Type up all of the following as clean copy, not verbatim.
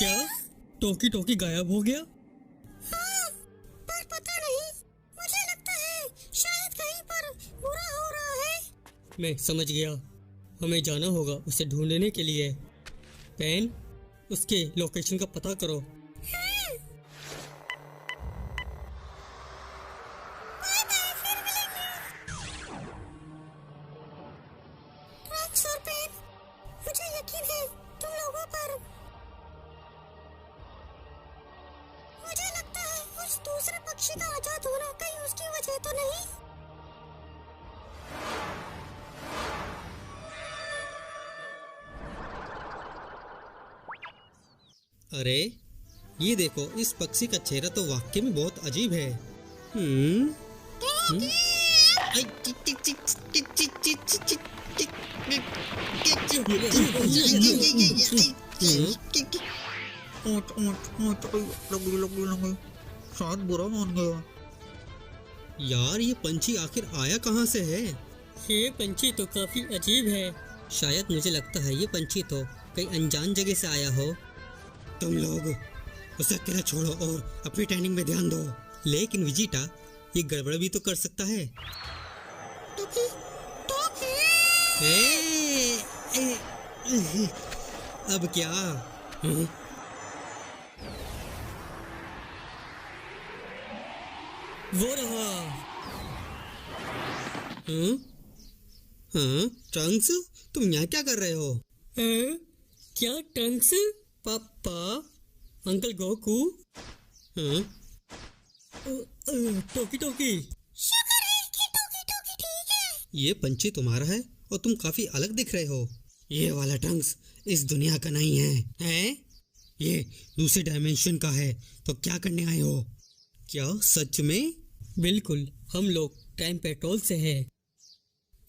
क्या टोकी टोकी गायब हो गया? हाँ, पर पता नहीं, मुझे लगता है शायद कहीं पर बुरा हो रहा है। मैं समझ गया, हमें जाना होगा उसे ढूंढने के लिए। पेन, उसके लोकेशन का पता करो। हाँ। बाय बाय, फिर मिलेंगे। ट्रैक्स और पेन, मुझे यकीन है तुम लोगों पर। मुझे लगता है उस दूसरे पक्षी का आजाद होना कहीं उसकी वजह तो नहीं। अरे ये देखो, इस पक्षी का चेहरा तो वाकई में बहुत अजीब है। आई, टिक, टिक, टिक, टिक, टिक, टिक, टिक, टिक, टिक, टिक। ऊँट ऊँट ऊँट लगी शायद बुरा मान गया। यार ये पंछी आखिर आया कहाँ से है? ये पंछी तो काफी अजीब है। शायद मुझे लगता है ये पंछी तो कहीं अनजान जगह से आया हो। तुम लोग उसे अकेला छोड़ो और अपनी ट्रेनिंग में ध्यान दो। लेकिन विजिटा, ये गड़बड़ भी तो कर सकता है। टोकी, टोकी। अब क्या? वो रहा। ट्रंक्स, तुम यहाँ क्या कर रहे हो? क्या ट्रंक्स? पापा, अंकल गोकू, टोकी टोकी। शुक्र है कि टोकी टोकी ठीक है। ये पंछी तुम्हारा है और तुम काफी अलग दिख रहे हो। ये वाला ट्रंक्स इस दुनिया का नहीं है, हैं? ये दूसरे डायमेंशन का है। तो क्या करने आए हो? क्या सच में? बिल्कुल, हम लोग टाइम पेट्रोल से हैं।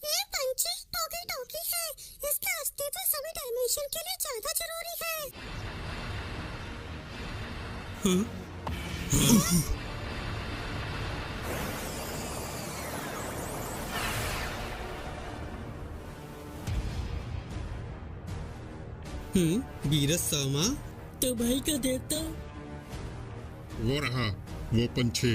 ये पंछी टोकी टोकी है। इसका अस्तित्व सभी डायमेंशन के लिए ज्यादा जरूरी है। वीरसामा, तो भाई का देवता। वो रहा वो पंछी।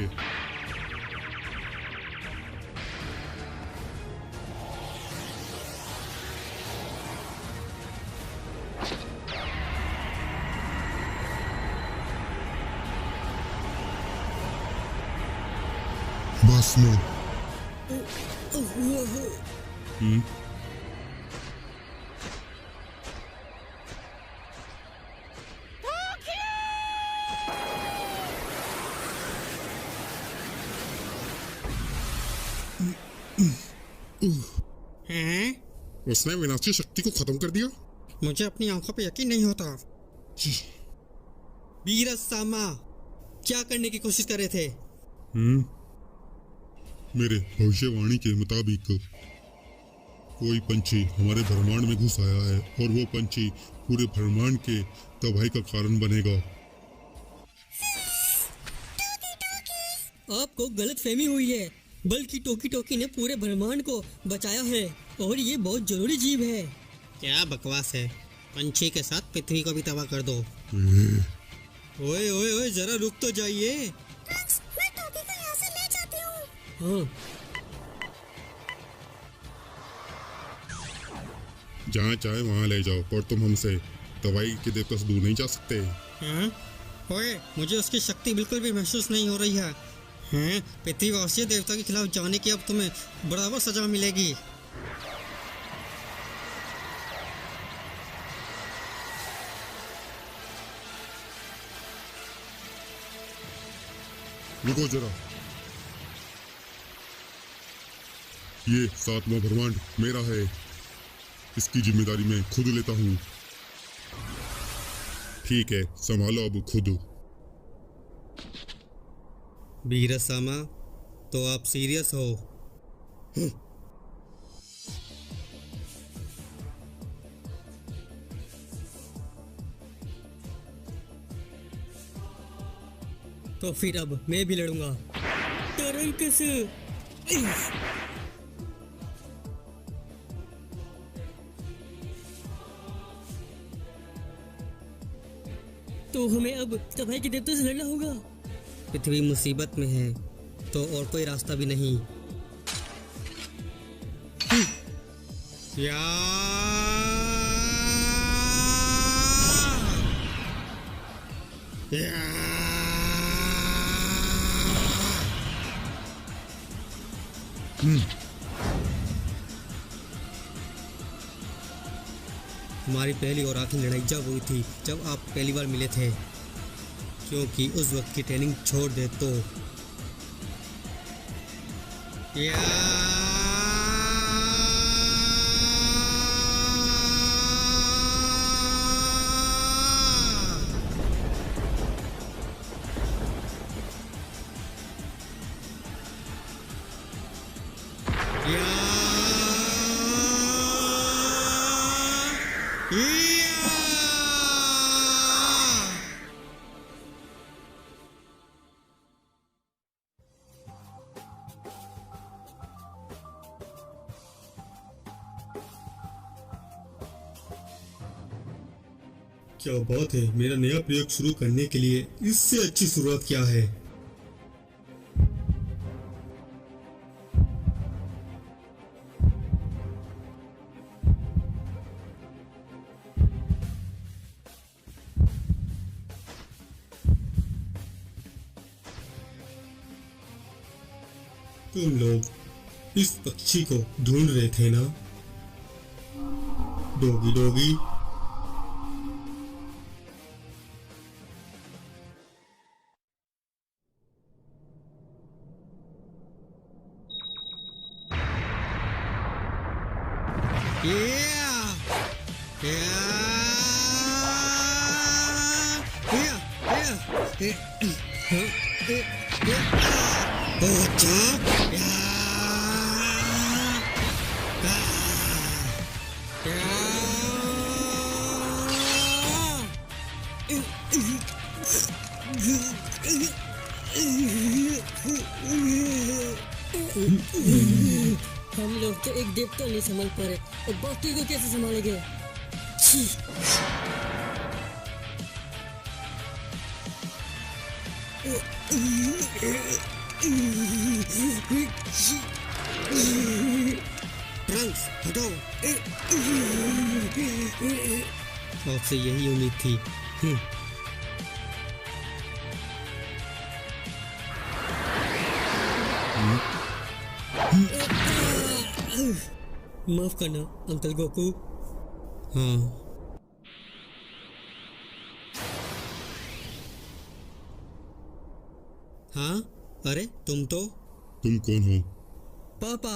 बस लो। हैं? उसने विनाशी शक्ति को खत्म कर दिया। मुझे अपनी आंखों पे यकीन नहीं होता। वीरसामा, क्या करने की कोशिश कर रहे थे? मेरे भविष्यवाणी के मुताबिक कोई पंछी हमारे ब्रह्मांड में घुस आया है और वो पंछी पूरे ब्रह्मांड के तबाही का कारण बनेगा। आपको गलत फहमी हुई है, बल्कि टोकी टोकी ने पूरे ब्रह्मांड को बचाया है और ये बहुत जरूरी जीव है। क्या बकवास है? पंछी के साथ पृथ्वी को भी तबाह कर दो। ओए ओए ओए, जरा रुक तो जाइए। ट्रंक्स, मैं टोकी को यहाँ से ले जाती हूँ। हाँ, जहाँ चाहे वहाँ ले जाओ, पर तुम हमसे दवाई के देवता से दूर नहीं जा सकते। हाँ? ओए, मुझे उसकी शक्ति बिल्कुल भी महसूस नहीं हो रही है। हैं? पृथ्वीवासी देवता के खिलाफ जाने की अब तुम्हें बराबर सजा मिलेगी। रुको जरा, ये 7वां ब्रह्मांड मेरा है। इसकी जिम्मेदारी मैं खुद लेता हूँ। ठीक है, संभालो अब खुद। वीरसामा, तो आप सीरियस हो? तो फिर अब मैं भी लड़ूंगा। ट्रंक्स, तो हमें अब तबाही के देवता से लड़ना होगा। पृथ्वी मुसीबत में है तो और कोई रास्ता भी नहीं। या हमारी पहली और आखिरी लड़ाई जब हुई थी, जब आप पहली बार मिले थे, क्योंकि उस वक्त की ट्रेनिंग छोड़ दे तो क्या बात है। मेरा नया प्रयोग शुरू करने के लिए इससे अच्छी शुरुआत क्या है। तुम लोग इस पक्षी को ढूंढ रहे थे ना? डोगी डोगी, हम लोग तो एक देवता नहीं संभाल पा रहे और बाकी को कैसे संभालेंगे? छी। ट्रंक्स हटाओ। आपसे यही उम्मीद थी। माफ करना अंकल गोकू। हाँ, हाँ, अरे तुम कौन हो? पापा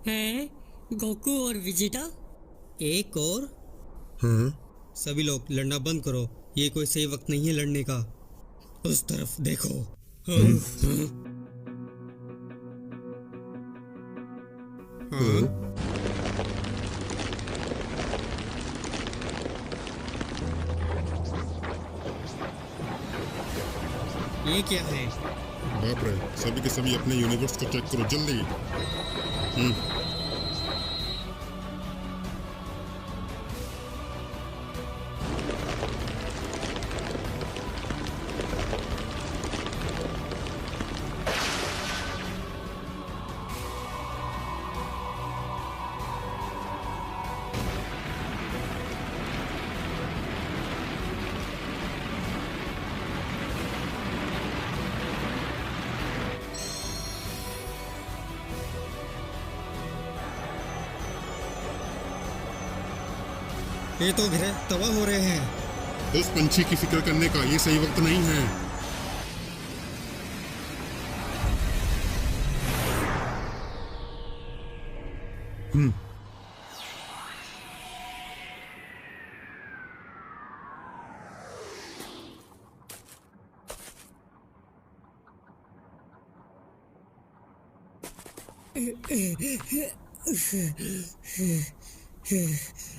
हैं गोकू और विजेटा। एक और हाँ, सभी लोग लड़ना बंद करो। ये कोई सही वक्त नहीं है लड़ने का। उस तरफ देखो। हाँ। ये क्या है? बाप रे, सभी के सभी अपने यूनिवर्स को चेक करो जल्दी। ये तो ग्रह तबाह हो रहे हैं। उस पंछी की फिक्र करने का ये सही वक्त नहीं है।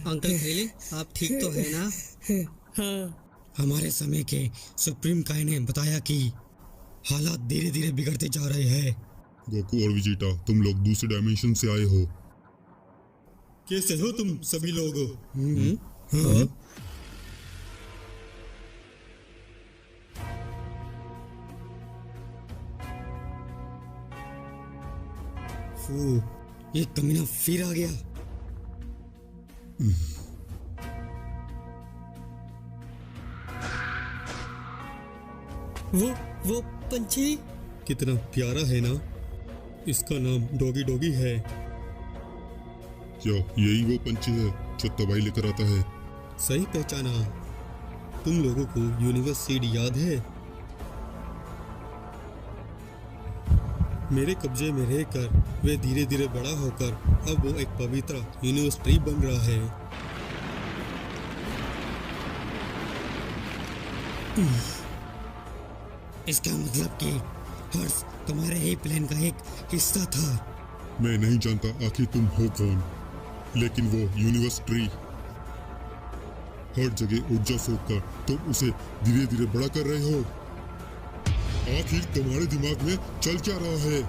अंकल थ्रिली, आप ठीक तो है ना? हाँ। हमारे समय के सुप्रीम काय ने बताया कि हालात धीरे धीरे बिगड़ते जा रहे हैं। गोकू और विजेटा, तुम लोग दूसरे डायमेंशन से आए हो। कैसे हो तुम सभी लोग? हाँ? ओफो, ये कमीना फिर आ गया। वो पंछी कितना प्यारा है ना। इसका नाम डॉगी डॉगी है। क्या यही वो पंछी है जो तबाही लेकर आता है? सही पहचाना। तुम लोगों को यूनिवर्स सीड याद है? मेरे कब्जे में रहकर वे धीरे धीरे बड़ा होकर अब वो एक पवित्र यूनिवर्स ट्री बन रहा है। इसका मतलब कि हर्ष तुम्हारे ही प्लान का एक हिस्सा था। मैं नहीं जानता आखिर तुम हो कौन, लेकिन वो यूनिवर्स ट्री हर जगह ऊर्जा सोखकर तुम उसे धीरे धीरे बड़ा कर रहे हो। आखिर तुम्हारे दिमाग में चल क्या रहा है?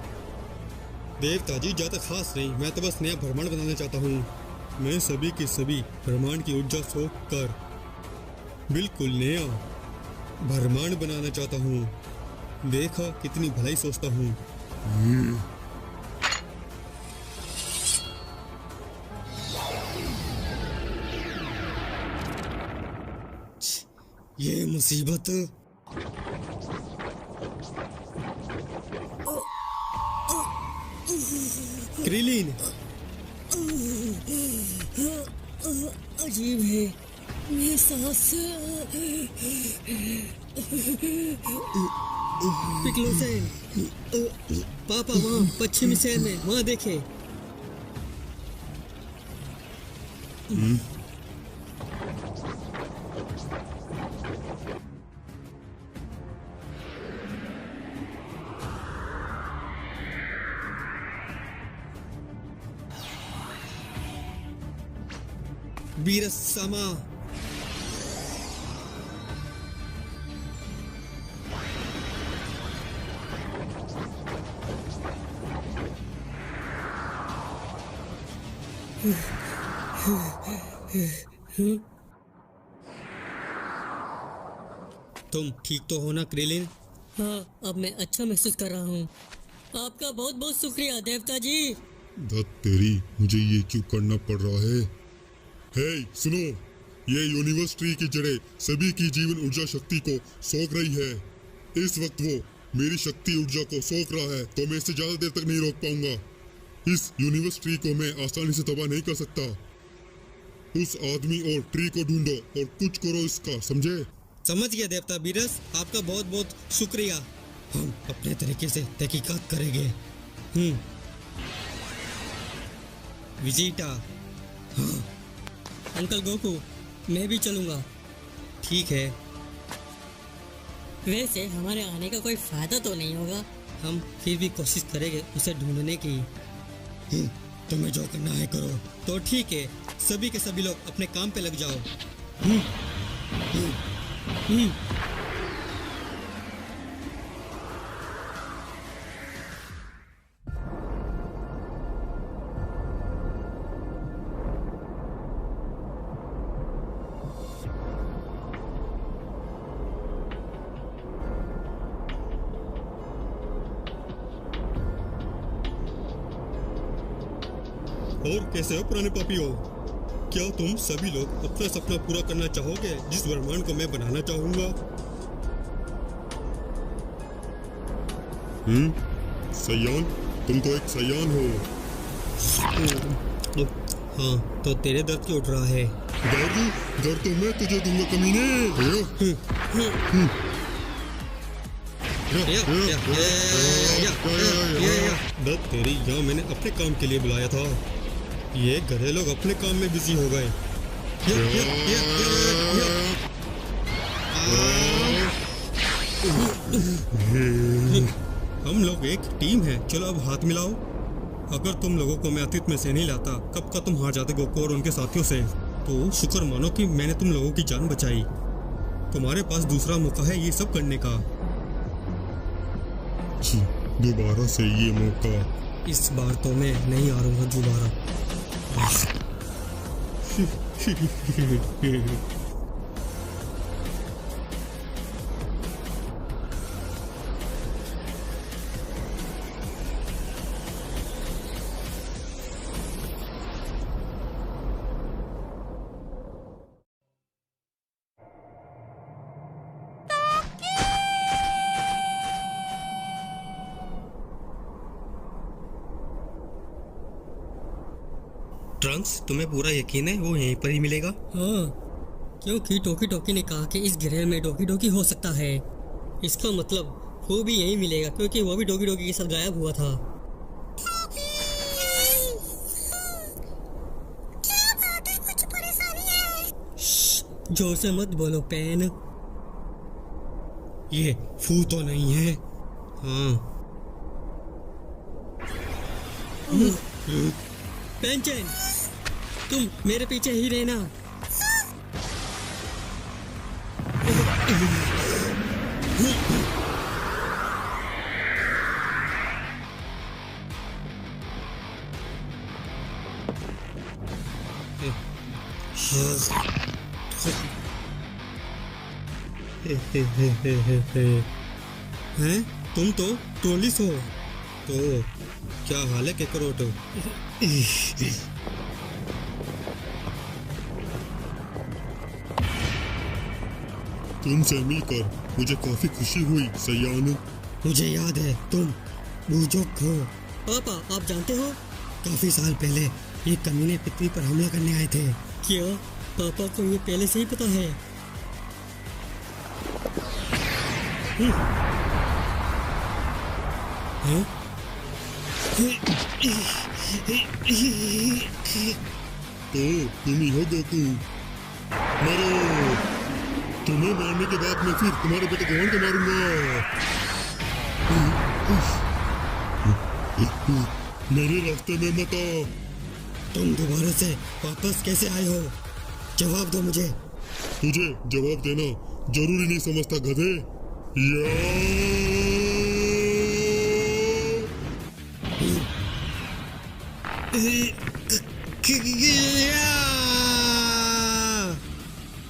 देवता जी ज्यादा खास नहीं, मैं तो बस नया ब्रह्मांड बनाना चाहता हूँ। मैं सभी के सभी ब्रह्मांड की ऊर्जा सोख कर बिल्कुल नया ब्रह्मांड बनाना चाहता हूँ। देखा कितनी भलाई सोचता हूँ। ये मुसीबत। क्रिलिन, अजीब है, मैं सांस। पिक्लोसेन, पापा वहाँ पश्चिमी शहर में, वहाँ देखे। वीरस समा। तुम ठीक तो हो ना क्रिलिन? हाँ, अब मैं अच्छा महसूस कर रहा हूँ। आपका बहुत बहुत शुक्रिया देवता जी। धत तेरी, मुझे ये क्यों करना पड़ रहा है? हे सुनो, ये यूनिवर्स ट्री की जड़ें सभी की जीवन ऊर्जा शक्ति को सोख रही है। इस वक्त वो मेरी शक्ति ऊर्जा को सोख रहा है, तो मैं इसे ज्यादा देर तक नहीं रोक पाऊंगा। इस यूनिवर्स ट्री को मैं आसानी से तबाह नहीं कर सकता। उस आदमी और ट्री को ढूंढो और कुछ करो इसका, समझे? समझ गया देवता बीरस, आपका बहुत बहुत शुक्रिया। हम अपने तरीके से तहकीकात करेंगे। विजिटा। हाँ अंकल गोकू, मैं भी चलूँगा। ठीक है। वैसे हमारे आने का कोई फायदा तो नहीं होगा। हम फिर भी कोशिश करेंगे उसे ढूंढने की। तुम्हें जो करना है करो। तो ठीक है, सभी के सभी लोग अपने काम पे लग जाओ। और कैसे हो पुराने पापियों? क्या तुम सभी लोग अपना सपना पूरा करना चाहोगे जिस ब्रह्मांड को मैं बनाना चाहूंगा? सयान, तुम तो एक सयान हो। हाँ, तो तेरे दर्द क्यों उठ रहा है? दर्द तो मैं तुझे दूंगा कमीने। दर्द तेरी, यहाँ मैंने अपने काम के लिए बुलाया था। ये गधे लोग अपने काम में बिजी हो गए। हम लोग एक टीम है, चलो अब हाथ मिलाओ। अगर तुम लोगों को मैं अतीत में से नहीं लाता, कब का तुम हार जाते गोकू और उनके साथियों से। तो शुक्र मानो कि मैंने तुम लोगों की जान बचाई। तुम्हारे पास दूसरा मौका है ये सब करने का। दोबारा से ये मौका। इस बार तो मैं नहीं हारूंगा दोबारा। ट्रंक्स, तुम्हें पूरा यकीन है वो यहीं पर ही मिलेगा? हाँ, क्योंकि टोकी टोकी ने कहा कि इस ग्रह में डोकी डोकी हो सकता है। इसका मतलब वो भी यहीं मिलेगा, क्योंकि वो भी डोकी डोकी के साथ गायब हुआ था। क्या बात है, कुछ परेशानी है? जोर से मत बोलो पेन। ये फू तो नहीं है? हाँ। पेंचन, तुम मेरे पीछे ही रहना। हैं? तुम तो ट्रोलिस हो। तो क्या हाल है केकरोट? तुमसे मिलकर मुझे काफी खुशी हुई सयान। मुझे याद है तुम बूजोक हो। पापा, आप जानते हो? काफी साल पहले ये कमीने पृथ्वी पर हमला करने आए थे। क्या पापा को ये पहले से ही पता है? हैं? तो तुम ही हो गोकू। मरो। तुम्हें मारने के बाद मैं फिर तुम्हारे बेटे गोहन को मारूंगा। मेरे रास्ते में मत आओ। तुम दोबारा से वापस कैसे आए हो? जवाब दो मुझे। तुझे जवाब देना जरूरी नहीं समझता गधे।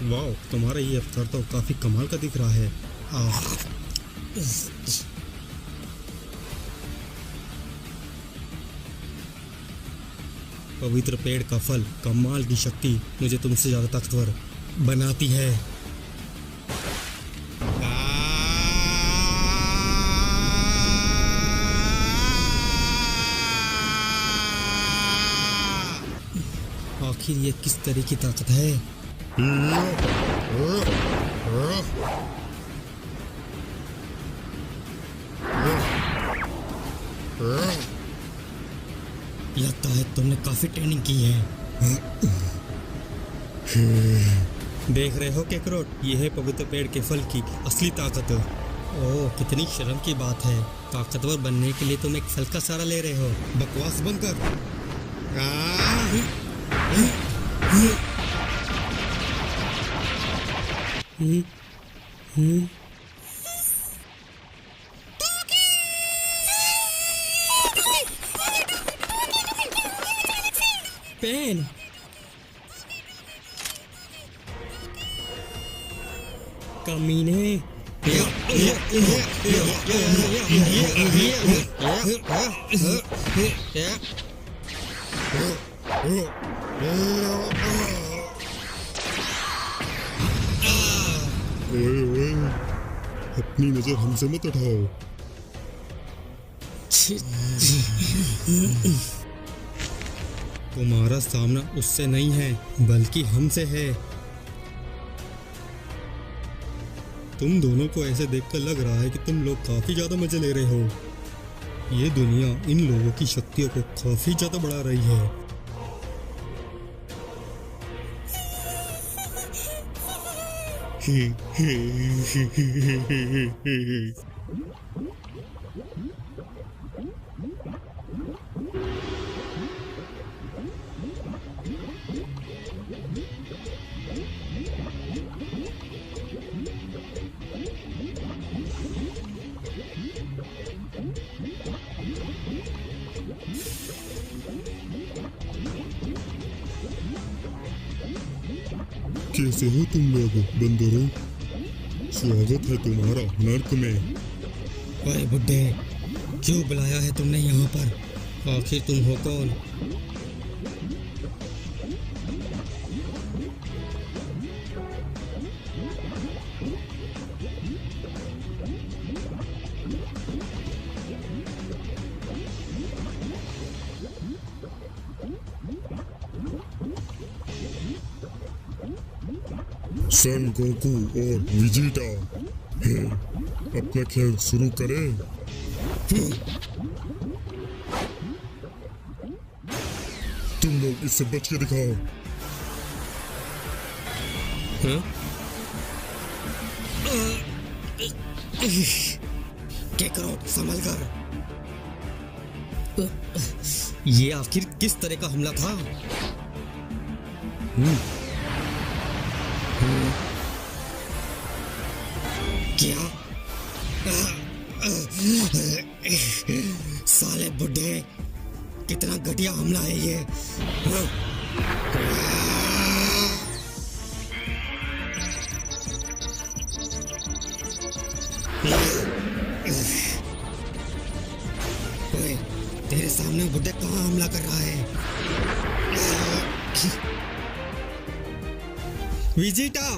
वाह, तुम्हारा ये अवतार तो काफी कमाल का दिख रहा है। पवित्र पेड़ का फल, कमाल की शक्ति मुझे तुमसे ज्यादा ताकतवर बनाती है। आखिर ये किस तरह की ताकत है? लगता है तुमने काफी ट्रेनिंग की है। देख रहे हो केकरोट, ये है पवित्र पेड़ के फल की असली ताकत। ओह, कितनी शर्म की बात है। ताकतवर बनने के लिए तुम एक फल का सहारा ले रहे हो। बकवास बंद कर। पेन, कमीने। ओए ओए, अपनी नजर हमसे मत उठाओ। तुम्हारा सामना उससे नहीं है, बल्कि हमसे है। तुम दोनों को ऐसे देखकर लग रहा है कि तुम लोग काफी ज्यादा मजे ले रहे हो। ये दुनिया इन लोगों की शक्तियों को काफी ज्यादा बढ़ा रही है। कैसे हो तुम लोग बंदरों? स्वागत है तुम्हारा नर्क में। ओए बुड्ढे, क्यों बुलाया है तुमने यहाँ पर? आखिर तुम हो कौन? सन गोकू और विजिटा, अपना खेल शुरू करें। तुम लोग इससे बच के दिखाओ। केकरोट संभल कर। ये आखिर किस तरह का हमला था? क्या? साले बुड्ढे, कितना घटिया हमला है ये। ओए, तेरे सामने बुड्ढे कहाँ हमला कर रहा है? विजिटा,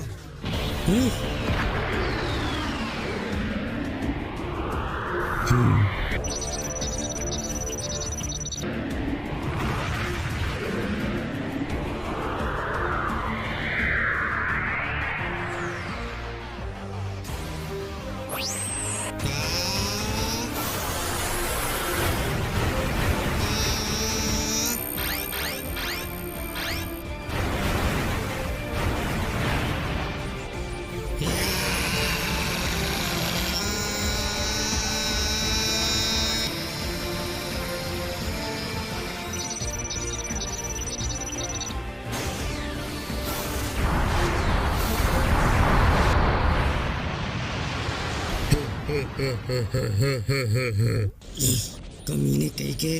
कमीने कही के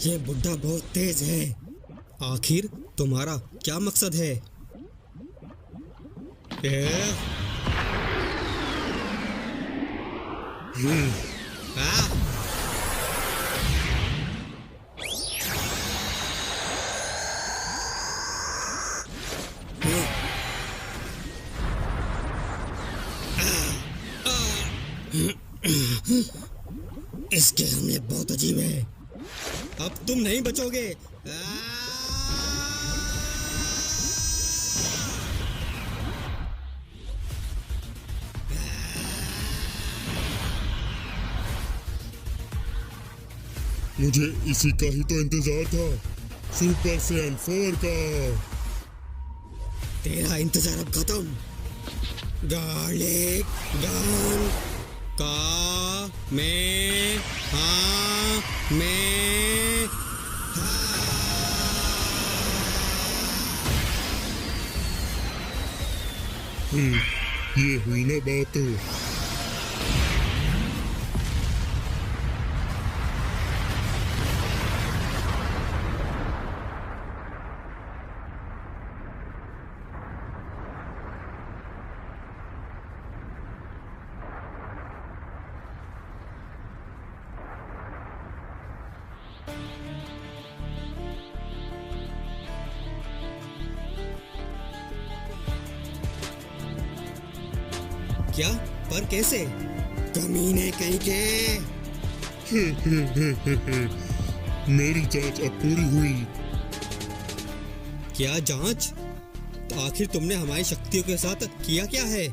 ये बुड्ढा बहुत तेज है। आखिर तुम्हारा क्या मकसद है? इसके हमले बहुत अजीब है। अब तुम नहीं बचोगे। मुझे इसी का ही तो इंतजार था, सुपर सैयन 4 का। तेरा इंतजार अब खत्म। गार्लिक गन का मैं ये हुई ना बात। क्या? पर कैसे? कमीने कहीं के। मेरी जांच अब पूरी हुई। क्या जांच? तो आखिर तुमने हमारी शक्तियों के साथ किया क्या है?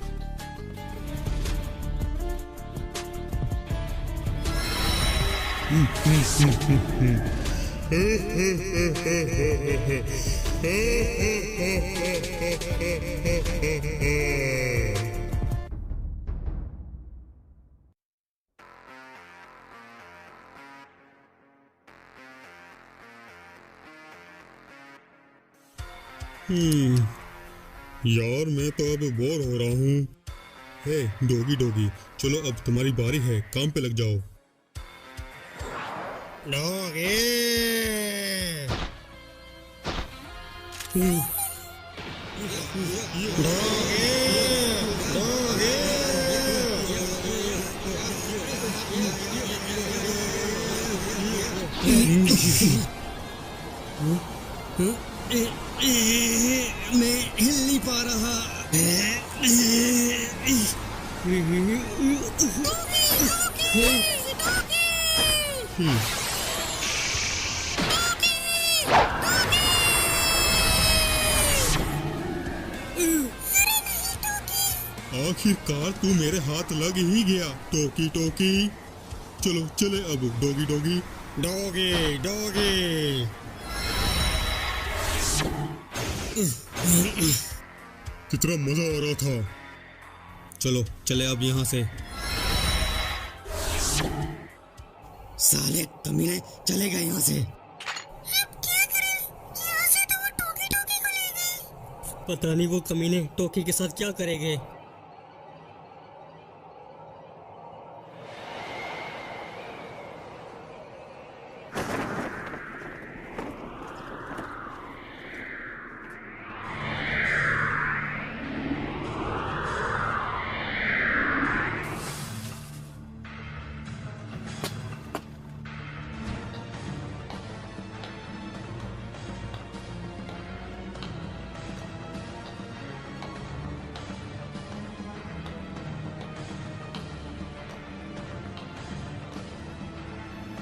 यार मैं तो अब बोर हो रहा हूँ। हे डोगी डोगी, चलो अब तुम्हारी बारी है, काम पे लग जाओ। डोगी, मैं हिल नहीं पा रहा। आखिरकार तू मेरे हाथ लग ही गया टोकी टोकी। चलो चले अब डॉगी डॉगी। Doggy doggy. कितना मजा आ रहा था। चलो चले अब यहाँ से। साले कमीने, चले गए यहाँ से। अब क्या करें? यहाँ से तो वो टोकी टोकी को ले गए। पता नहीं वो कमीने टोकी के साथ क्या करेंगे।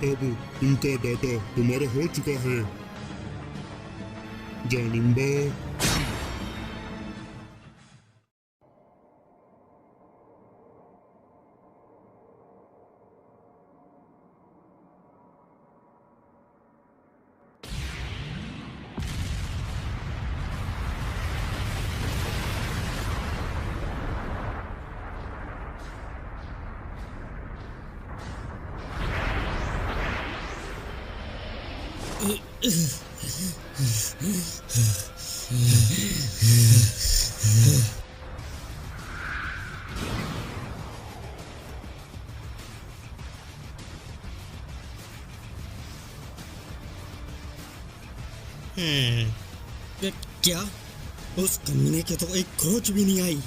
अब इनका डाटा तुम्हारा हो चुका है जानिम्बा। क्या? उस कमीने की तो एक खोज भी नहीं आई।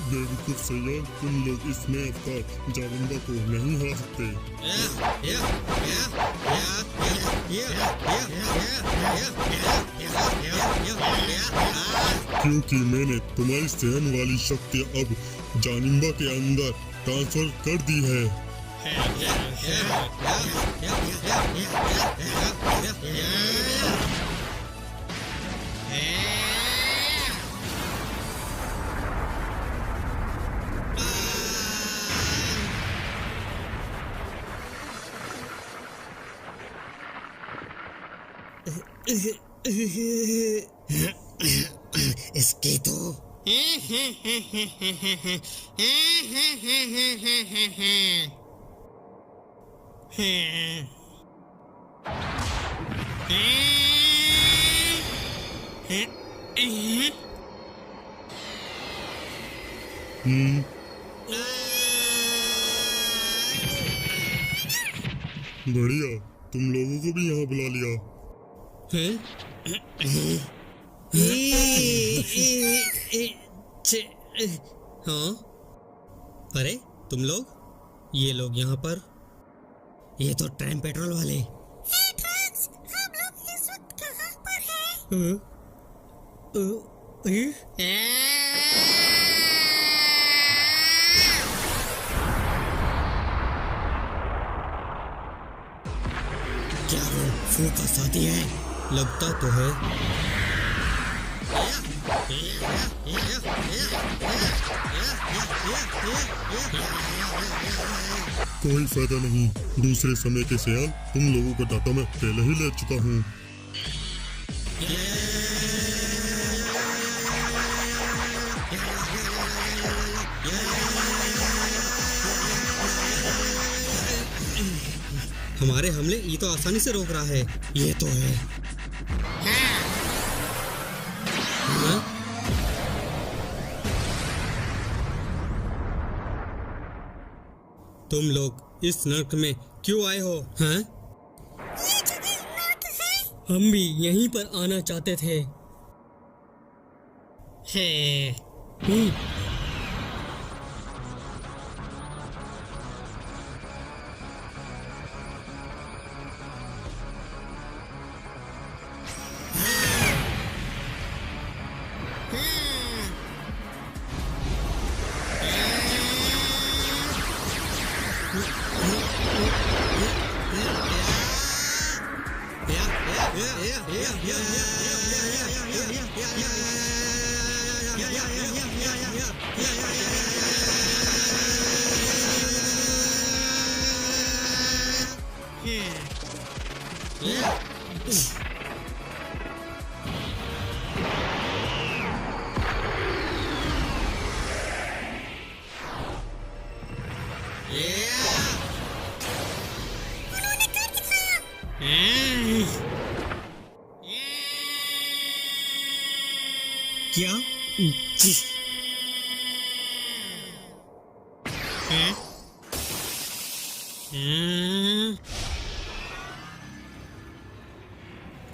बेवकूफ सयान, तुम लोग इस नए अवतार जानिम्बा को नहीं हरा सकते। क्योंकि मैंने तुम्हारी सहन वाली शक्ति अब जानिम्बा के अंदर ट्रांसफर कर दी है। इसकी तो बढ़िया, तुम लोगों को भी यहाँ बुला लिया। हाँ, अरे तुम लोग, ये लोग यहाँ पर, ये तो ट्रेन पेट्रोल वाले। ट्रैक्स, हम लोग इस वक्त कहाँ पर हैं? क्या वो फू का साथी है? लगता तो है। कोई फायदा नहीं, दूसरे समय के सयान, तुम लोगों का डाटा मैं पहले ही ले चुका हूँ। हमारे हमले ये तो आसानी से रोक रहा है। ये तो है। हाँ? तुम लोग इस नर्क में क्यों आए हो? हाँ? ये जगह नर्क है। हम भी यहीं पर आना चाहते थे। हम्म, उन्होंने कर दिखाया। क्या?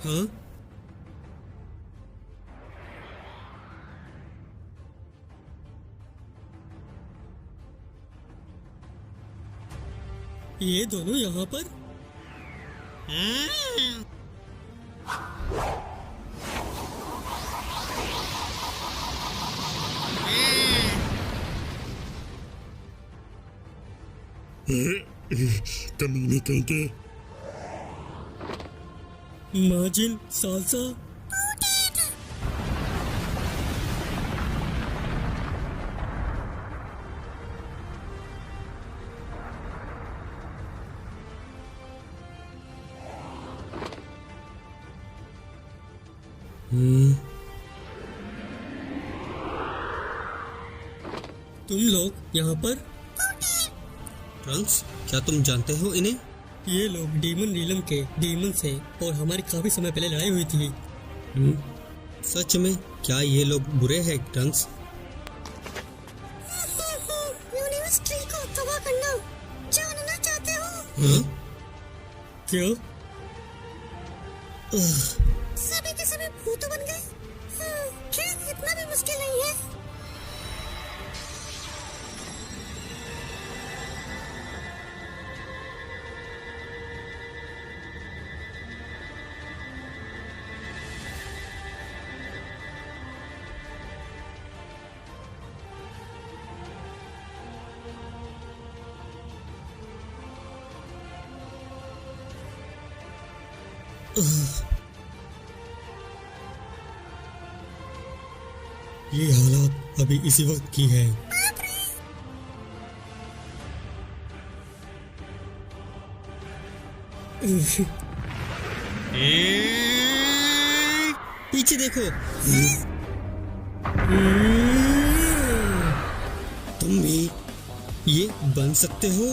हाँ? ये दोनों यहाँ पर? कमीने कहीं के। माजिन सालसा। तुम लोग यहाँ पर? ट्रंक्स, क्या तुम जानते हो इन्हें? ये लोग डीमन रीलम के डीमन से और हमारी काफी समय पहले लड़ाई हुई थी। सच में क्या ये लोग बुरे हैं ट्रंक्स? यूनिवर्स ट्री को तबाह करना जानना चाहते हो? हाँ? क्या? सभी के सभी भूत बन गए। खैर इतना भी मुश्किल नहीं है। ये हालात अभी इसी वक्त की है। पीछे देखो। तुम भी ये बन सकते हो।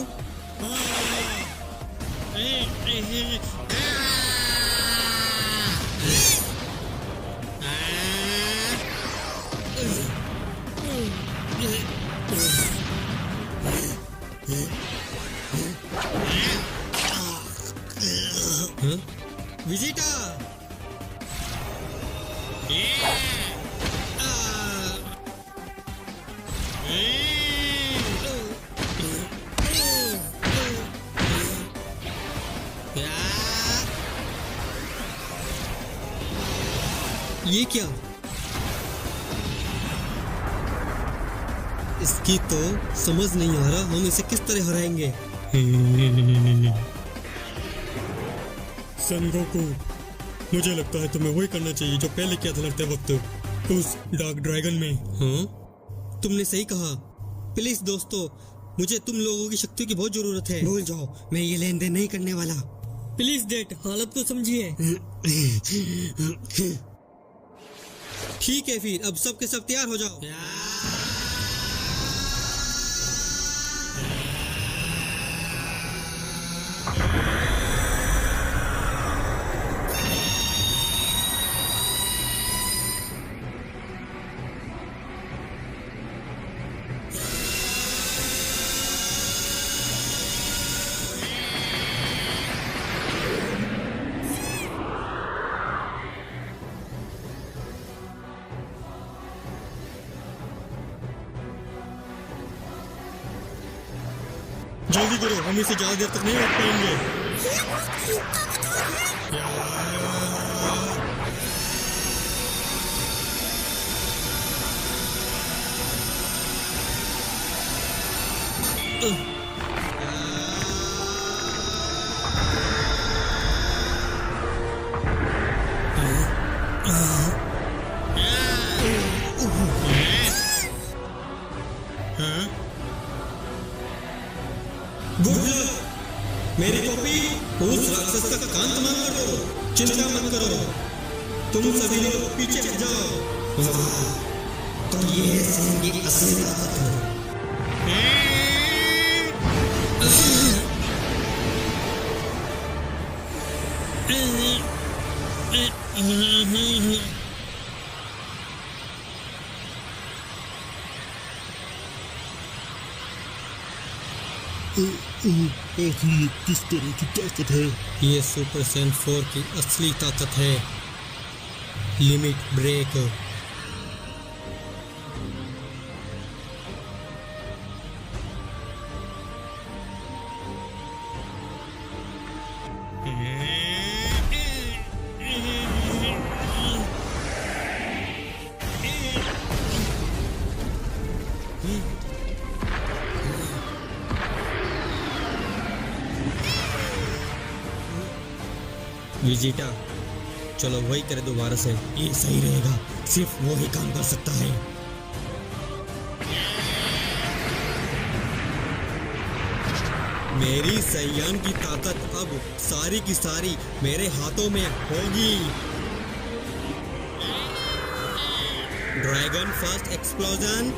हाँ? विजिटा। ये क्या? इसकी तो समझ नहीं आ रहा हम इसे किस तरह हराएंगे। सन गोकू, मुझे लगता है तुम्हें वही करना चाहिए जो पहले किया था लड़ते वक्त उस डार्क ड्रैगन में। हाँ, तुमने सही कहा। प्लीज दोस्तों, मुझे तुम लोगों की शक्ति की बहुत जरूरत है। भूल जाओ, मैं ये लेन देन नहीं करने वाला। प्लीज डेट, हालत को समझिए। ठीक है, फिर अब सब के सब तैयार हो जाओ। करो, हम इसे ज्यादा देर तक नहीं रोक पाएंगे। ये बहुत ताकतवर है। Good luck. मेरी कॉपी उस राक्षस का कान तमाम कर दो। चिंता मत करो, तुम सभी लोग पीछे हट जाओ। तो ये है सेन की असली ताकत है। आखिर ये किस तरह की ताकत है? ये सुपर सैन 4 की असली ताकत है, लिमिट ब्रेक। विजिटा, चलो वही करे दोबारा से। ये सही रहेगा, सिर्फ वो ही काम कर सकता है। मेरी सैयान की ताकत अब सारी की सारी मेरे हाथों में होगी। Dragon first explosion.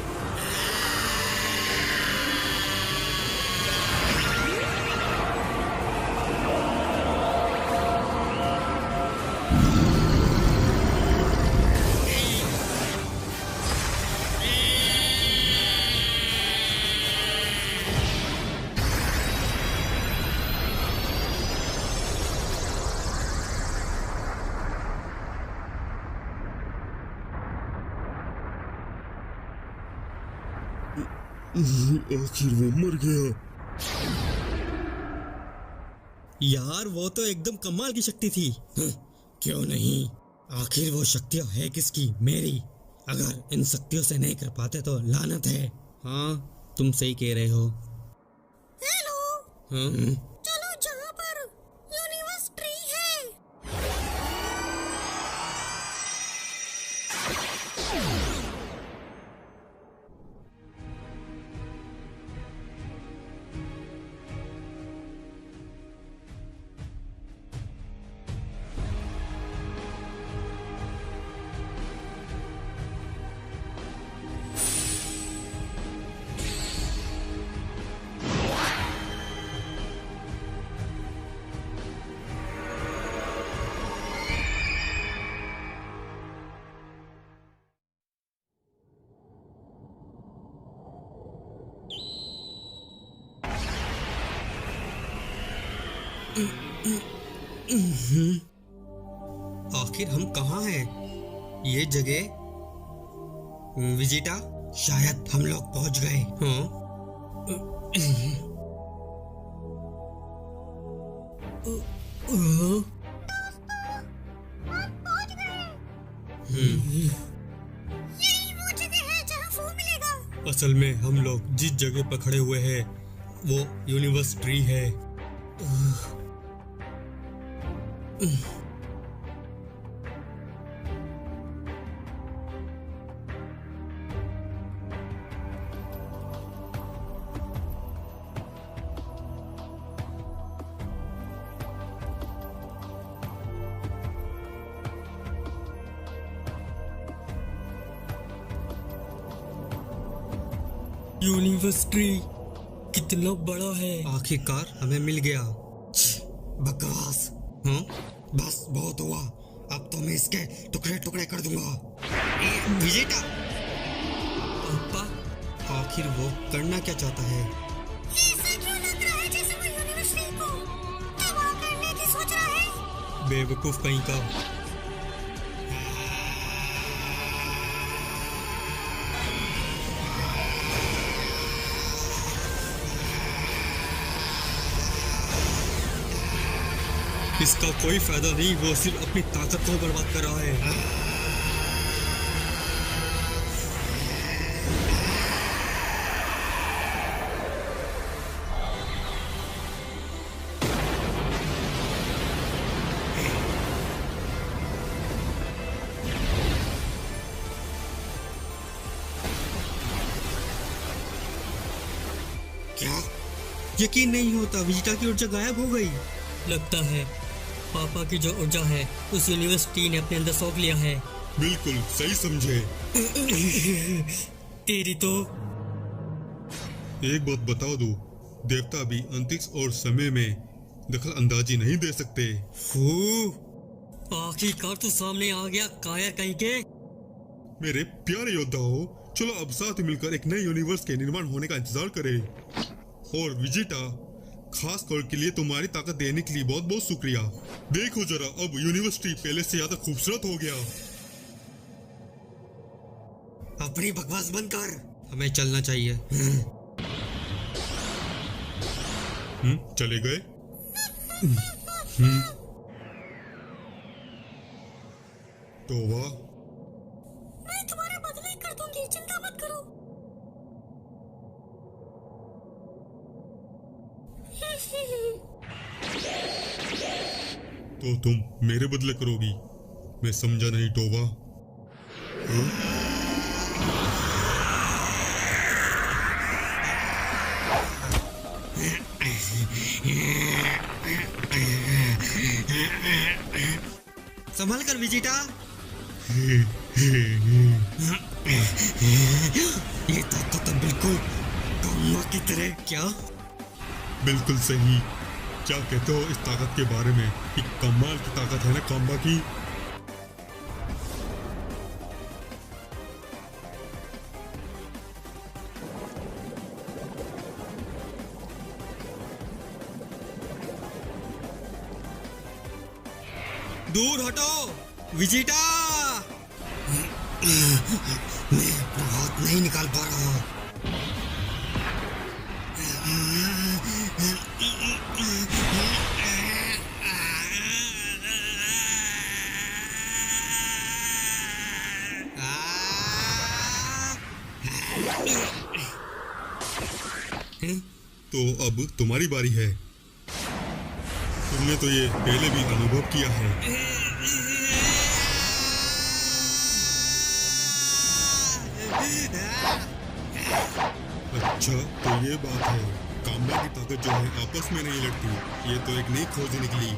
आखिर वो मर गया। यार वो तो एकदम कमाल की शक्ति थी। क्यों नहीं, आखिर वो शक्तियां है किसकी? मेरी। अगर इन शक्तियों से नहीं कर पाते तो लानत है। हाँ, तुम सही कह रहे हो। हेलो, हाँ? चलो जहाँ पर यूनिवर्स ट्री है। आखिर हम कहाँ हैं? ये जगह विजिटा, शायद हम लोग पहुंच गए। हाँ? यही वो जगह है जहाँ वो मिलेगा। असल में हम लोग जिस जगह पर खड़े हुए हैं वो यूनिवर्स ट्री है। यूनिवर्स ट्री कितना बड़ा है। आखिरकार हमें मिल गया। बकवास। हाँ, बस बहुत हुआ। अब तो मैं इसके टुकड़े टुकड़े कर दूंगा। विजिटा, पापा, आखिर वो करना क्या चाहता है? ऐसा क्यों लग रहा है जैसे वो यूनिवर्स ट्री को तबाह करने की सोच रहा है? बेवकूफ कहीं का। इसका कोई फायदा नहीं, वो सिर्फ अपनी ताकत को बर्बाद कर रहा है। क्या? यकीन नहीं होता, विजिटा की ऊर्जा गायब हो गई। लगता है पापा की जो ऊर्जा है उस यूनिवर्सिटी ने अपने अंदर सोख लिया है। बिल्कुल सही समझे। तेरी तो एक बात बता दो, देवता भी अंतरिक्ष और समय में दखल अंदाजी नहीं दे सकते। आखिरकार तू सामने आ गया, कायर कहीं के। मेरे प्यारे योद्धाओं, चलो अब साथ मिलकर एक नए यूनिवर्स के निर्माण होने का इंतजार करें। और विजिटा, खास तौर के लिए तुम्हारी ताकत देने के लिए बहुत बहुत शुक्रिया। देखो जरा, अब यूनिवर्सिटी पहले से ज्यादा खूबसूरत हो गया। अपनी बकवास बंद कर, हमें चलना चाहिए। चले गए। तो वाह, मैं तुम्हारा बदला कर दूंगी, चिंता मत करो। तो तुम मेरे बदले करोगी? मैं समझा नहीं टोवा। संभल कर विजिटा। ये ताकत तो बिल्कुल काम्बा की तरह। क्या? बिल्कुल सही। क्या कहते हो इस ताकत के बारे में? एक कमाल की ताकत है ना काम्बा की। दूर हटो विजिटा। मैं अपना हाथ नहीं निकाल पा रहा। तो अब तुम्हारी बारी है। तुमने तो ये पहले भी अनुभव किया है। अच्छा, तो ये बात है। काम्बा की ताकत जो है आपस में नहीं लड़ती। ये तो एक नई खोज निकली।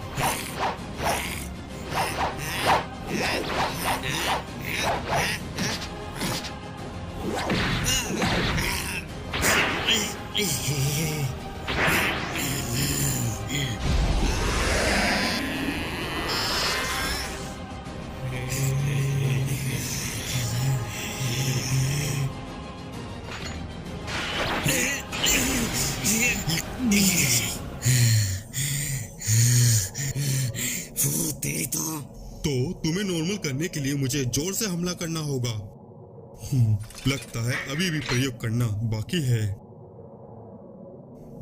तेरी तो तुम्हें नॉर्मल करने के लिए मुझे जोर से हमला करना होगा। लगता है अभी भी प्रयोग करना बाकी है।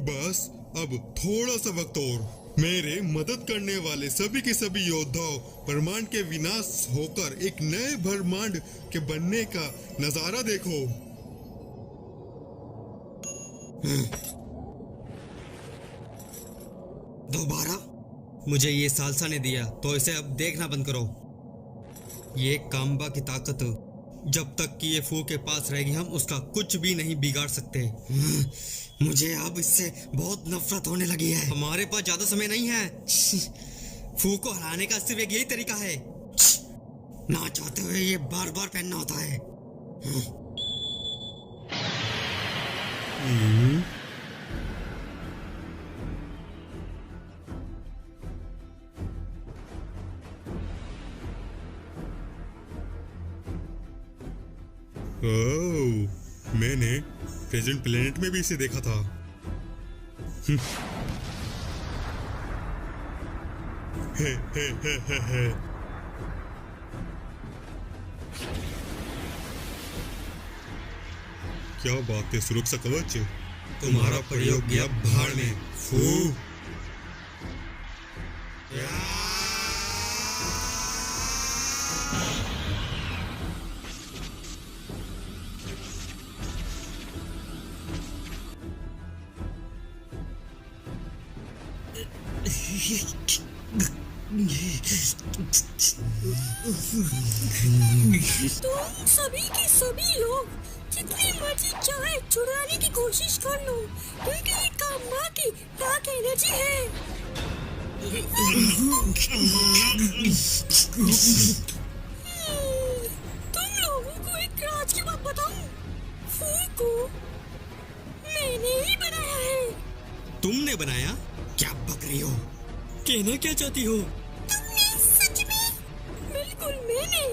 बस अब थोड़ा सा वक्त और। मेरे मदद करने वाले सभी के सभी योद्धाओं, ब्रह्मांड के विनाश होकर एक नए ब्रह्मांड के बनने का नजारा देखो। दोबारा? मुझे ये सालसा ने दिया तो इसे अब देखना बंद करो। ये काम्बा की ताकत जब तक कि ये फू के पास रहेगी, हम उसका कुछ भी नहीं बिगाड़ सकते। मुझे अब इससे बहुत नफरत होने लगी है। हमारे पास ज्यादा समय नहीं है। फू को हराने का सिर्फ एक यही तरीका है। ना चाहते हुए ये बार बार पहनना होता है। ओह, मैंने प्रेजेंट प्लेनेट में भी इसे देखा था। हे। क्या बात है, सुरक्षा कवच। तुम्हारा प्रयोग गया भाड़ में। फू। तुम सभी के सभी लोग जितनी मर्जी चाहे चुराने की कोशिश कर लो, क्योंकि ये कामना की डार्क एनर्जी है। तुम लोगों को एक राज की बात बताऊं, फू को मैंने ही बनाया है। तुमने बनाया? क्या बक रही हो? कहना क्या चाहती हो? तुमने सच में? बिल्कुल मैंने।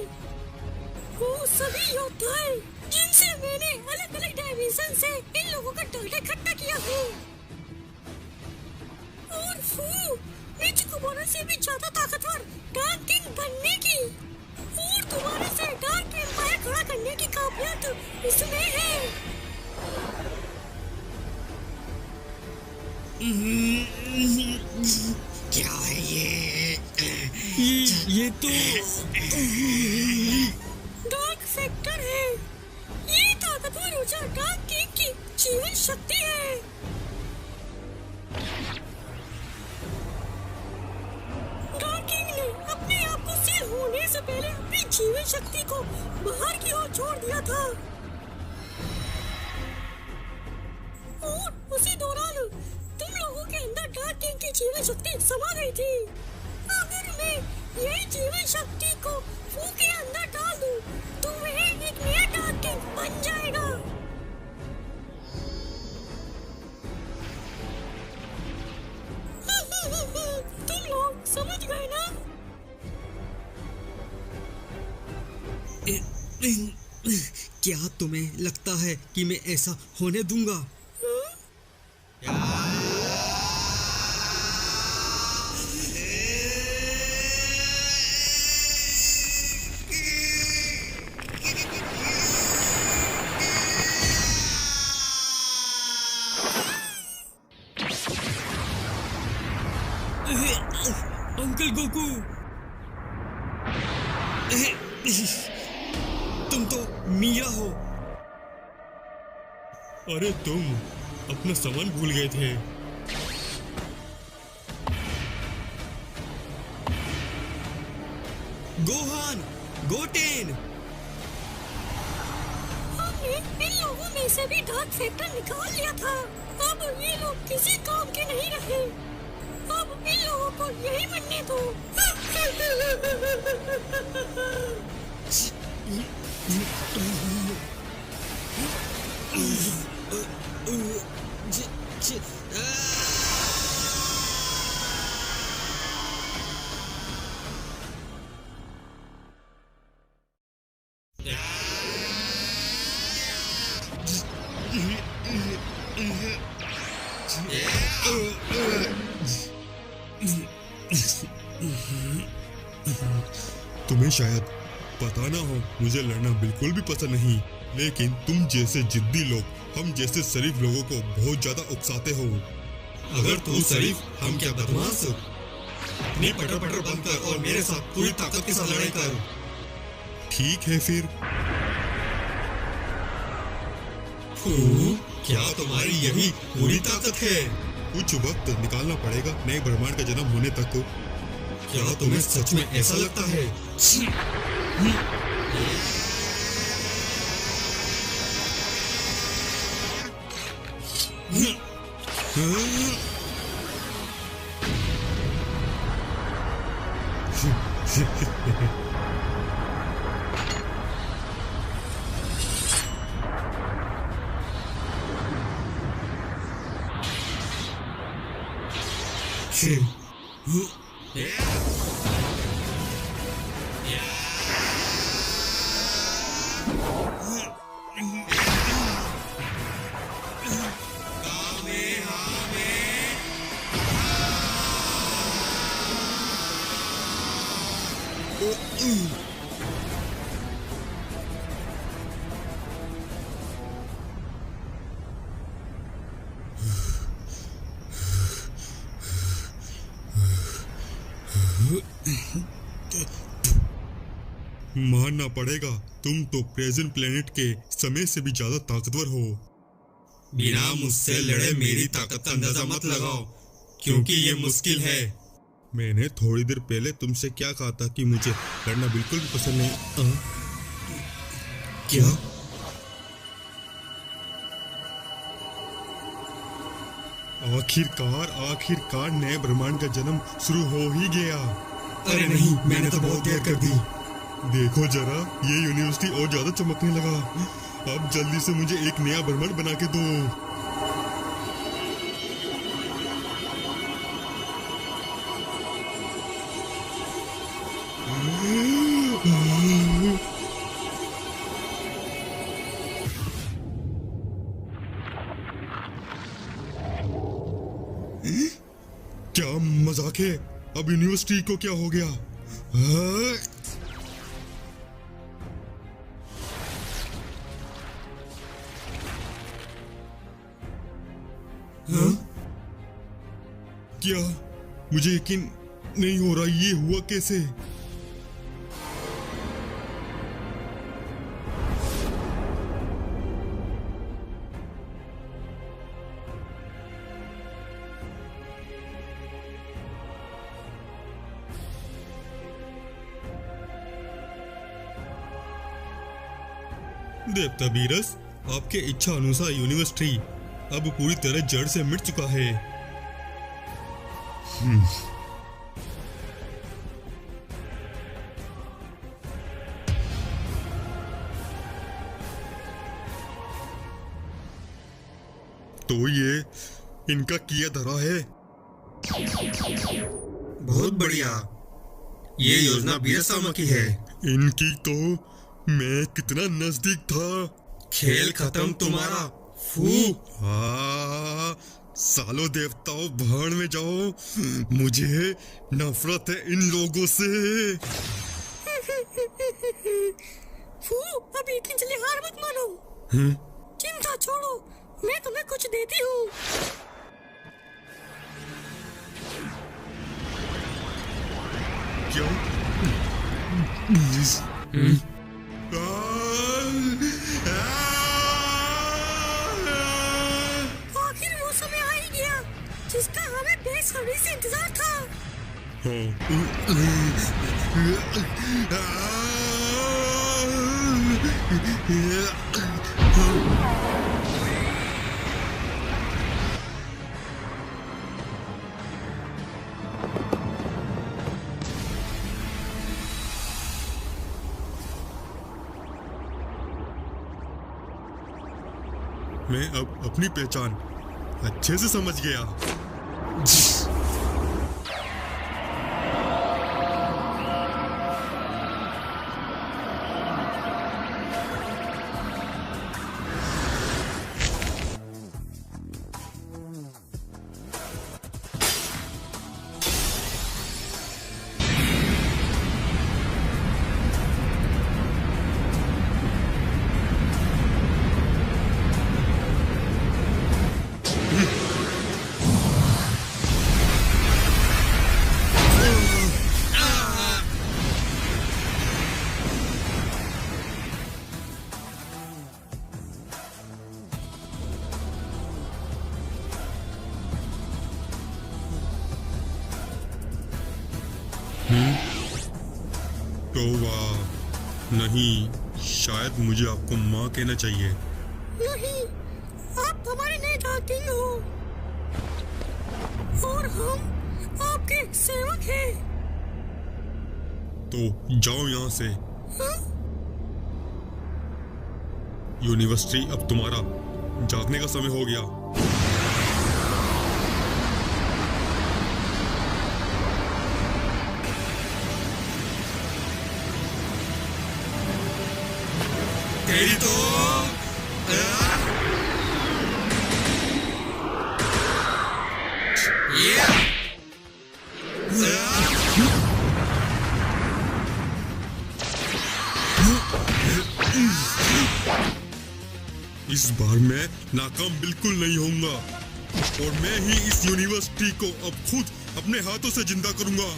वो सभी योद्धाएं जिनसे मैंने अलग अलग डायमेंशन से इन लोगों का डाटा इकट्ठा किया है। और फू मुझे तुम्हारे से भी ज्यादा ताकतवर डार्क किंग बनने की और तुम्हारे से डार्क एम्पायर खड़ा करने की काबिलियत इसमें है। क्या है ये तो डार्क फैक्टर है। ये ताकतवर ऊर्जा डार्क किंग की जीवन शक्ति है। डार्क किंग ने अपने आप को सील होने से पहले अपनी जीवन शक्ति को बाहर की ओर छोड़ दिया था और उसी दौरान तुम लोगों के अंदर डार्क किंग की जीवन शक्ति समा गई थी। अगर मैं यही जीवन शक्ति को फू के अंदर डाल दूं, तो वह एक नया डार्क किंग बन जाएगा। तुम लोग समझ गए ना? क्या तुम्हें लगता है कि मैं ऐसा होने दूंगा? अंकल गोकू, तुम तो मीरा हो। अरे तुम अपना सामान भूल गए थे। गोहान, गोटेन, हमने इन लोगों में से भी डार्क फैक्टर निकाल लिया था। अब ये लोग किसी काम के नहीं रहे। अब इन लोगों को यही बनने दो। तुम्हें शायद पता ना हो, मुझे लड़ना बिल्कुल भी पसंद नहीं, लेकिन तुम जैसे जिद्दी लोग हम जैसे शरीफ लोगों को बहुत ज्यादा उकसाते हो। अगर तू शरीफ, हम क्या बदमाश? अपनी पटर पटर बंद कर और मेरे साथ पूरी ताकत के साथ लड़ाई कर। ठीक है फिर। क्या तुम्हारी यही पूरी ताकत है? कुछ वक्त निकालना पड़ेगा नए ब्रह्मांड का जन्म होने तक को। क्या तुम्हें सच में ऐसा लगता है? मानना पड़ेगा, तुम तो प्रेजेंट प्लेनेट के समय से भी ज्यादा ताकतवर हो। बिना मुझसे लड़े मेरी ताकत का अंदाजा मत लगाओ, क्योंकि ये मुश्किल है। मैंने थोड़ी देर पहले तुमसे क्या कहा था कि मुझे लड़ना बिल्कुल भी पसंद नहीं। क्या? आखिरकार नए ब्रह्मांड का जन्म शुरू हो ही गया। अरे नहीं, मैंने तो बहुत देर कर दी। देखो जरा, ये यूनिवर्सिटी और ज्यादा चमकने लगा। अब जल्दी से मुझे एक नया ब्रह्मांड बना के दो। क्या मजाक है? अब यूनिवर्सिटी को क्या हो गया? हाँ? क्या? मुझे यकीन नहीं हो रहा, ये हुआ कैसे? देवता बीरस, आपके इच्छा अनुसार यूनिवर्सिटी अब पूरी तरह जड़ से मिट चुका है। तो ये इनका किया धरा है। बहुत बढ़िया, ये योजना बीरसामा की है। इनकी तो मैं कितना नजदीक था। खेल खत्म तुम्हारा। फू। सालों देवताओं, भाड़ में जाओ, मुझे नफरत है इन लोगों से। फू, अभी इतनी जल्दी हार मत मानो। चिंता छोड़ो, मैं तुम्हें कुछ देती हूँ। क्या? आखिर वो समय आ ही गया जिसका हमें बेसब्री से इंतजार था। मैं अब अपनी पहचान अच्छे से समझ गया। तो नहीं, शायद मुझे आपको माँ कहना चाहिए। नहीं, आप हमारे नए डार्क किंग हो और हम आपके सेवक हैं। तो जाओ यहाँ से। हाँ? यूनिवर्सिटी, अब तुम्हारा जागने का समय हो गया। तेरी तो इस बार मैं नाकाम बिल्कुल नहीं होऊंगा और मैं ही इस यूनिवर्सिटी को अब खुद अपने हाथों से जिंदा करूंगा।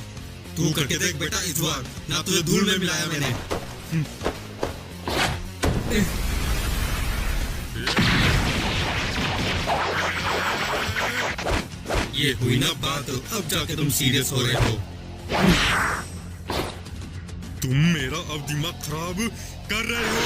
तू करके देख बेटा इस बार, ना तुझे धूल में मिलाया मैंने। ये हुई ना बात, अब जाके तुम सीरियस हो रहे हो। तुम मेरा अब दिमाग खराब कर रहे हो।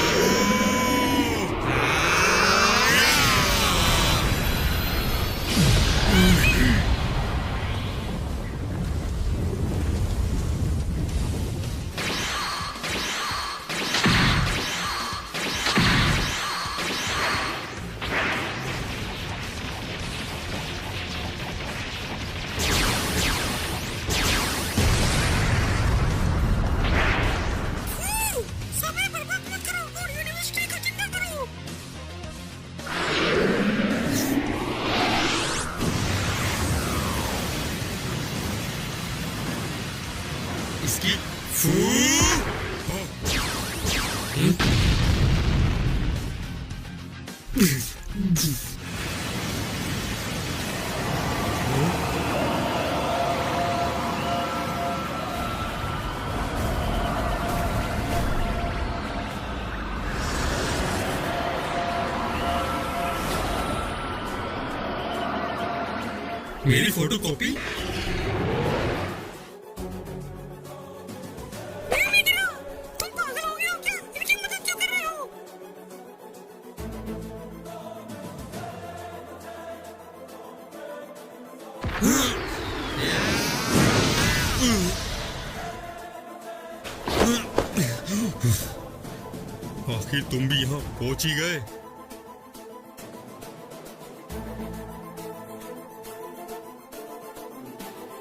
समय बर्बाद मत करो और यूनिवर्सिटी का चिंता करो। इसकी फू मेरी फोटो कॉपी। तुम पागल हो गए हो क्या? इनकी मदद क्यों कर रहे हो? आखिर तुम भी यहाँ पहुंच ही गए।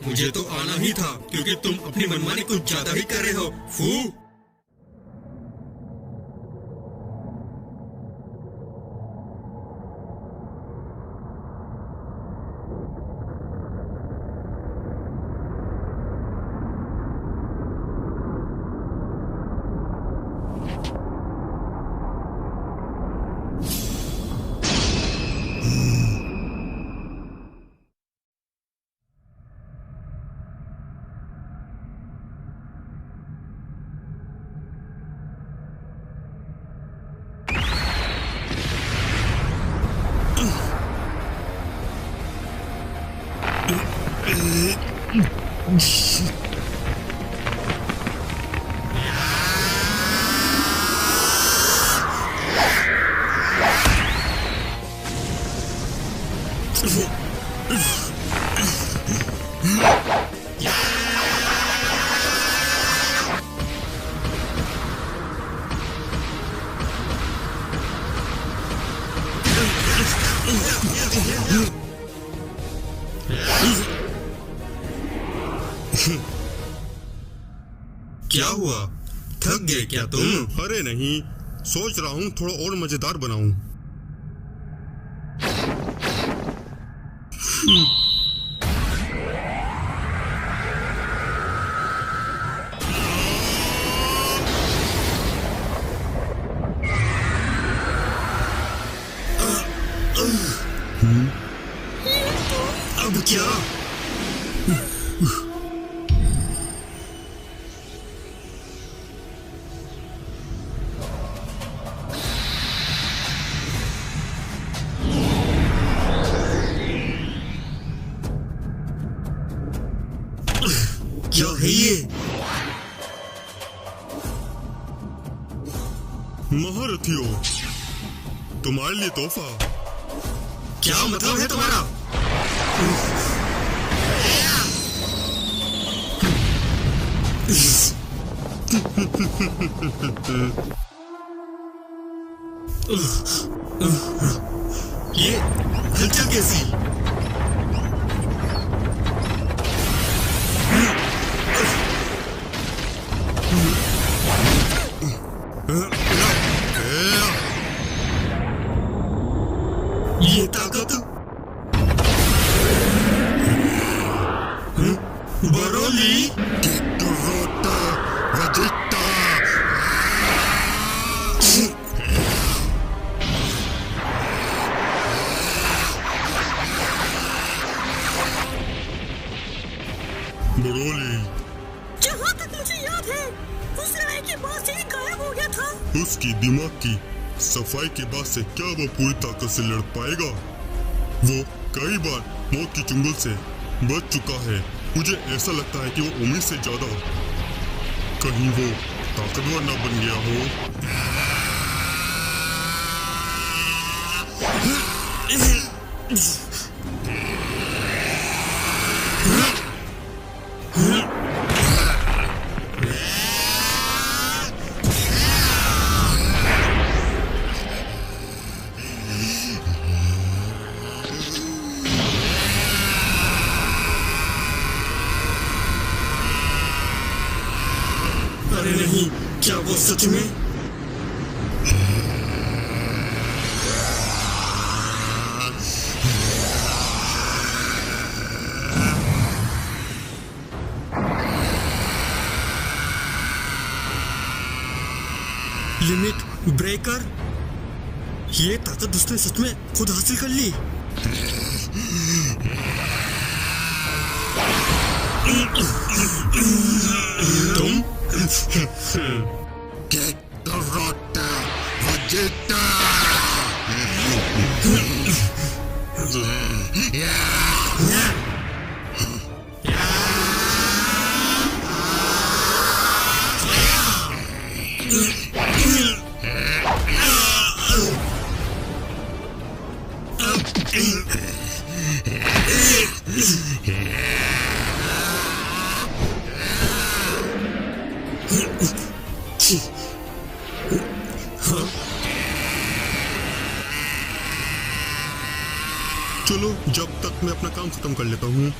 मुझे तो आना ही था, क्योंकि तुम अपनी मनमानी कुछ ज्यादा ही कर रहे हो। फू क्या हुआ, थक गए क्या तुम? अरे नहीं, सोच रहा हूँ थोड़ा और मजेदार बनाऊं। अब क्या? क्या है ये? महारथियों, तुम्हारे लिए तोहफा। क्या मतलब है तुम्हारा? ये हलचल कैसी? ये ताकत बरोली बरोली, बात है, उस लड़ाई के बाद से ही गायब हो गया था। उसकी दिमाग की सफाई के बाद से क्या वो पूरी ताकत से लड़ पाएगा? वो कई बार मौत की चुंगल से बच चुका है। मुझे ऐसा लगता है कि वो उम्मीद से ज्यादा कहीं वो ताकतवर ना बन गया हो। अरे नहीं, क्या वो सच में? Limit breaker? ये ताकत उसने सच में खुद हासिल कर ली। तुम चलो, जब तक मैं अपना काम खत्म कर लेता हूँ।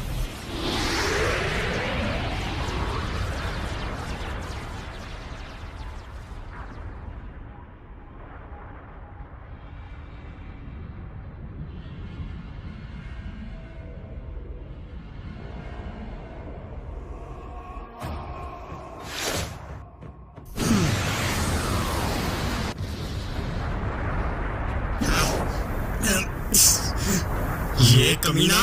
ये कमीना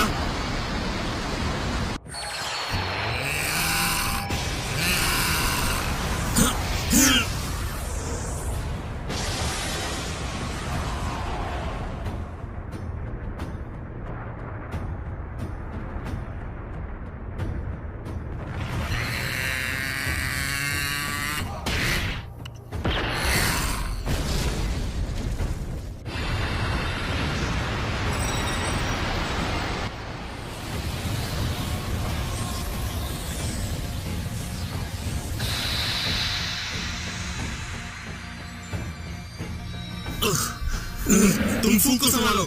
तुम फू को संभालो।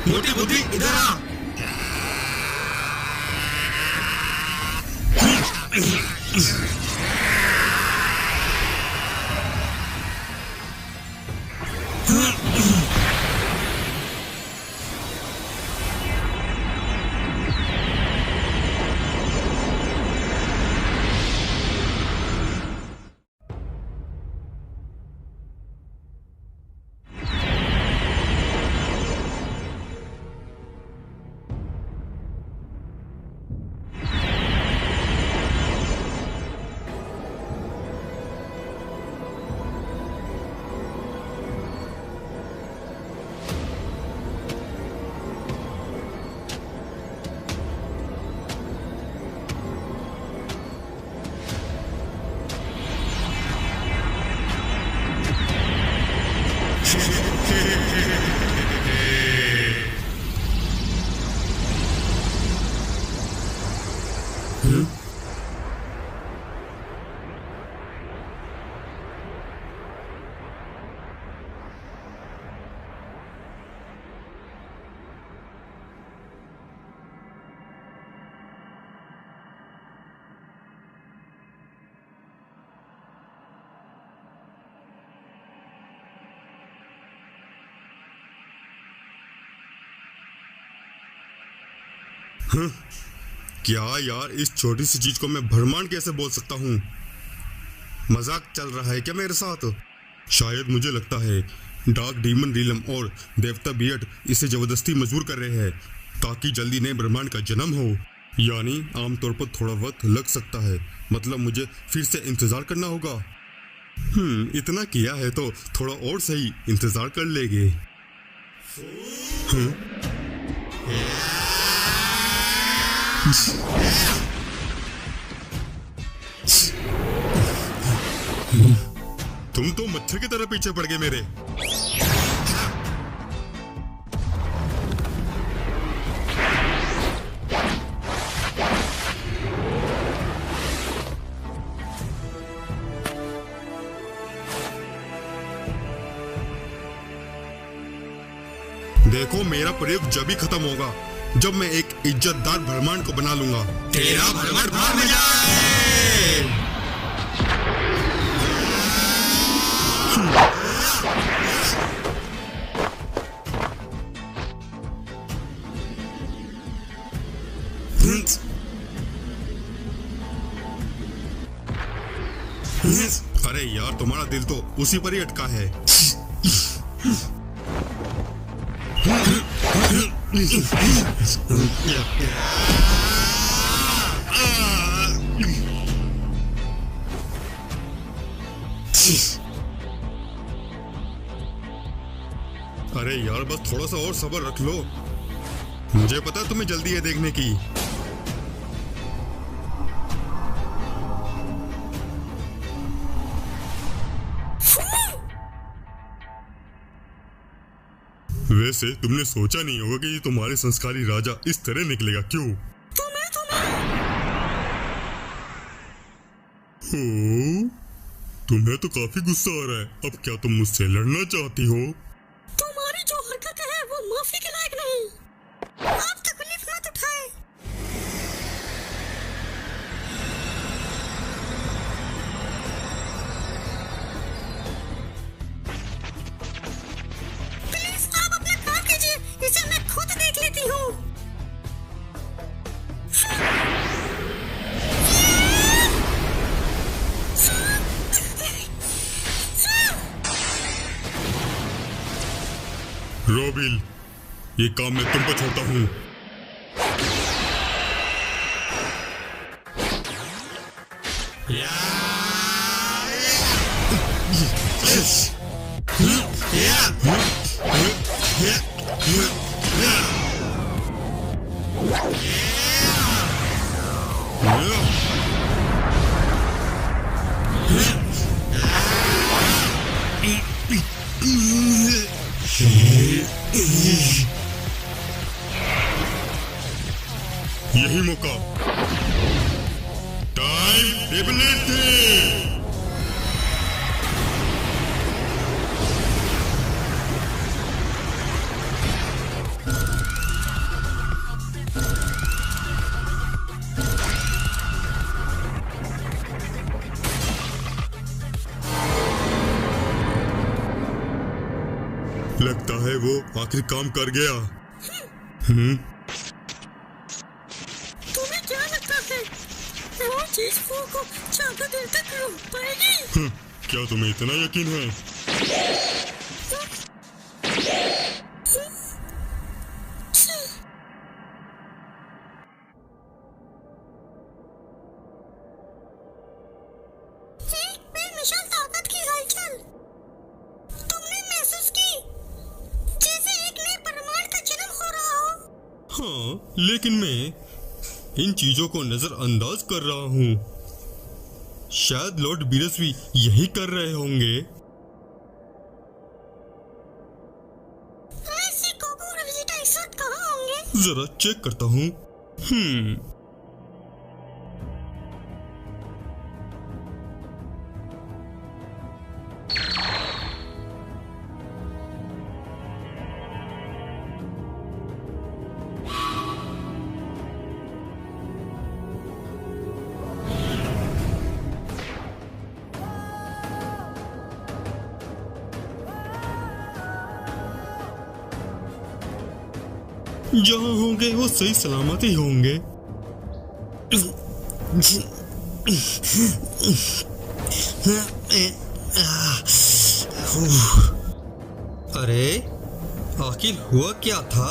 मोटी बुद्धि इधर आ। क्या यार, इस छोटी सी चीज को मैं ब्रह्मांड कैसे बोल सकता हूँ? मजाक चल रहा है क्या मेरे साथ? शायद मुझे लगता है डार्क डीमन रीलम और देवता बियट इसे जबरदस्ती मजबूर कर रहे हैं ताकि जल्दी नए ब्रह्मांड का जन्म हो। यानी आमतौर पर थोड़ा वक्त लग सकता है, मतलब मुझे फिर से इंतजार करना होगा। इतना किया है तो थोड़ा और सही इंतजार कर लेंगे। तुम तो मच्छर की तरह पीछे पड़ गए मेरे। देखो मेरा प्रयोग जब ही खत्म होगा जब मैं एक इज्जतदार ब्रह्मांड को बना लूंगा। तेरा ब्रह्मांड बाहर में जाए। अरे यार तुम्हारा दिल तो उसी पर ही अटका है। अरे यार बस थोड़ा सा और सब्र रख लो, मुझे पता है तुम्हें जल्दी है देखने की। वैसे तुमने सोचा नहीं होगा कि ये तुम्हारे संस्कारी राजा इस तरह निकलेगा, क्यों? तुम्हें तो काफी गुस्सा आ रहा है। अब क्या तुम मुझसे लड़ना चाहती हो? तुम्हारी जो हरकत है वो माफी के लायक नहीं। आप तकलीफ मत उठाए। प्लीज आप अपना काम कीजिए, इसे मैं खुद देख लेती हूँ। रोबिल, ये काम मैं तुम पर छोड़ता हूँ। यही मौका, टाइम एबिलिटी। लगता है वो आखिर काम कर गया। तुम्हें क्या लगता है वो चीज फू को ज्यादा देर तक रोक पाएगी? क्या तुम्हें इतना यकीन है? एक बेमिसाल ताकत की हलचल तुमने महसूस की, जैसे एक नए ब्रह्मांड का जन्म हो रहा हो। हाँ, लेकिन मैं इन चीजों को नजरअंदाज कर रहा हूँ। शायद लॉर्ड बीरस भी यही कर रहे होंगे। वैसे कोको और विजिटा इस वक्त कहाँ होंगे? जरा चेक करता हूँ। जहाँ होंगे वो सही सलामत ही होंगे। अरे आखिर हुआ क्या था?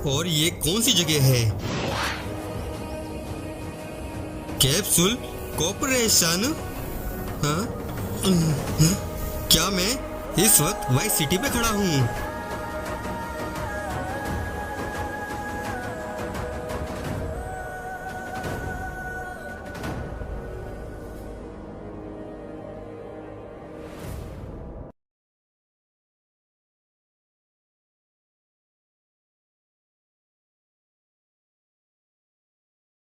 और ये कौन सी जगह है? Capsule corporation? हाँ? क्या मैं इस वक्त वाइस सिटी पे खड़ा हूँ?